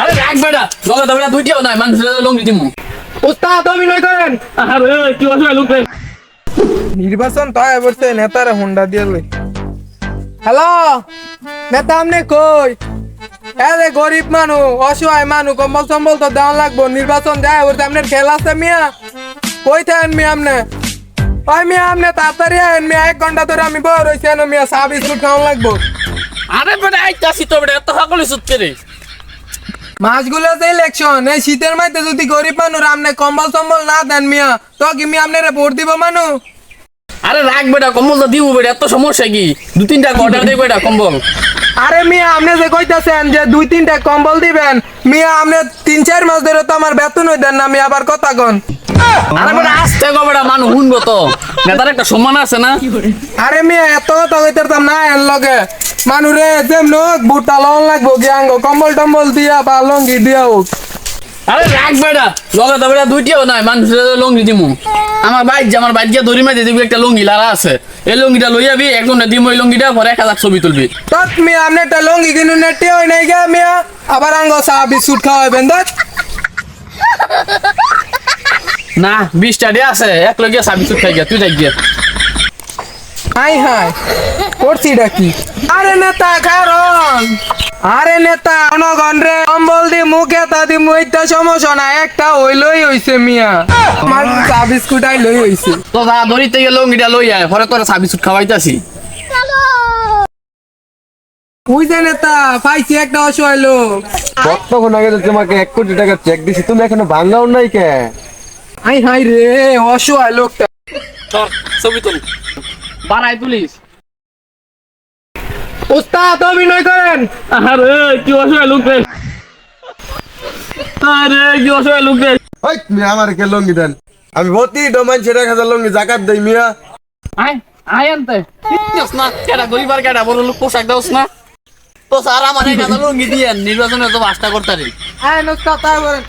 আরে রাখ বেটা লগে তো বেটা দুইটাও নাই মানুষের লঙ্গি দিমু উস্তাদ অভিনয় করেন। আরে কি অসহায় লোক রে নির্বাচন তো আয় বলছে নেতারে হুন্ডা দিয়ে লই। হ্যালো নেতা আমনে কই? এরে গরিব মানু অসহায় মানু কম্বল সম্বল তো দেওয়া লাগবো। নির্বাচন যায় বলছে আপনার খেলা আছে মিয়া, কই থাকেন মিয়া আমনে? ওই মিয়া আমনে তাড়াতাড়ি আইন মিয়া, 1 ঘন্টা ধরে আমি বড় রয়েছি মিয়া, চা বিস্কুট খাওয়া লাগবো। আরে বেটা আইতাছি তো বেটা এত সকলে সুতকে রে মাসগুলো যে ইলেকশন, এই শীতের মধ্যে যদি গরিব মানুষ আমনে কম্বল সম্বল না দেন মিয়া, তো কি মিয়া আপনারা ভোট দিব মানু? আরে রাখ বেটা কম্বল তো দিব বেটা এত সমস্যা কি 2-3টা অর্ডার দে বেটা কম্বল আরে মিয়া আপনি যে কইতাছেন যে 2-3টা কম্বল দিবেন, মিয়া আপনি 3-4 মাস ধরে তো আমার বেতন দেন না মিয়া, আবার কথা কন। আরে বেটা আসতে গো বেটা মানুষ শুনবো তো নেতার একটা সম্মান আছে না আরে মিয়া এত কথা কইতাম না এর লগে মানুরে যেমন বুটা লন লাগবো গিয়াঙ্গ কম্বল টম্বল দিয়া বা লঙ্গি দিয়া হোক। আরে রাখ বেটা লগে তো বেটা দুইটাও নাই মানুষের লঙ্গি দিমু আমার বাইক গিয়া দড়ি মাঝে দিবি একটা লঙ্গি লারা আছে এই লঙ্গিটা লই যাবি একজনে দিম ওই লঙ্গিটা পরে 1000 ছবি তুলবি তত মিয়া আপনি একটা লঙ্গি কিনুন নেটি হই নাই গা মিয়া, আবার আঙ্গ চা বিস্কুট খাওয়াবেন দত। না 20টা ডে আছে এক লগে সাবি তুই খাই গিয়া তুই যাই গিয়া হাই হাই করছি ডাকি। আরে নেতা কারণ আরে নেতা জনগণ রে কম্বল দি মুখে তা দি মুইতা সমস্যা না, একটা হইলই হইছে মিয়া, আমার চা বিস্কুট আই লই হইছে। তো দা দড়িতে গিয়ে লঙ্গিটা লই আয় পরে তোরা সাবি সুট খাওয়াইতাছি ওই যে নেতা পাইছি একটা অসহায় লোক। কতক্ষণ আগে তো তোমাকে 1 কোটি টাকা চেক দিছি, তুমি এখনো ভাঙাও নাই কে? হাই হাই রে অসহায় লোকটা। তোর ছবি তুল বানাই তুলিস উস্তাদ অভিনয় করেন। আরে কি অসহায় লোক রে আরে কি অসহায় লোক রে ওই মিয়া আমার কে লঙ্গি দেন, আমি ভর্তি ডোমাইন 1000 লঙ্গি জাকাত দেই মিয়া। আয় আয় আনতে দিস না কেডা গরিবার কেডা বড় লোক পোশাক দাওস না তো স্যার আমার এই গাদা লঙ্গি দিয়ে নির্বাচনে তো বাসটা করতারি হ্যাঁ উস্তাদ তাই বলেন।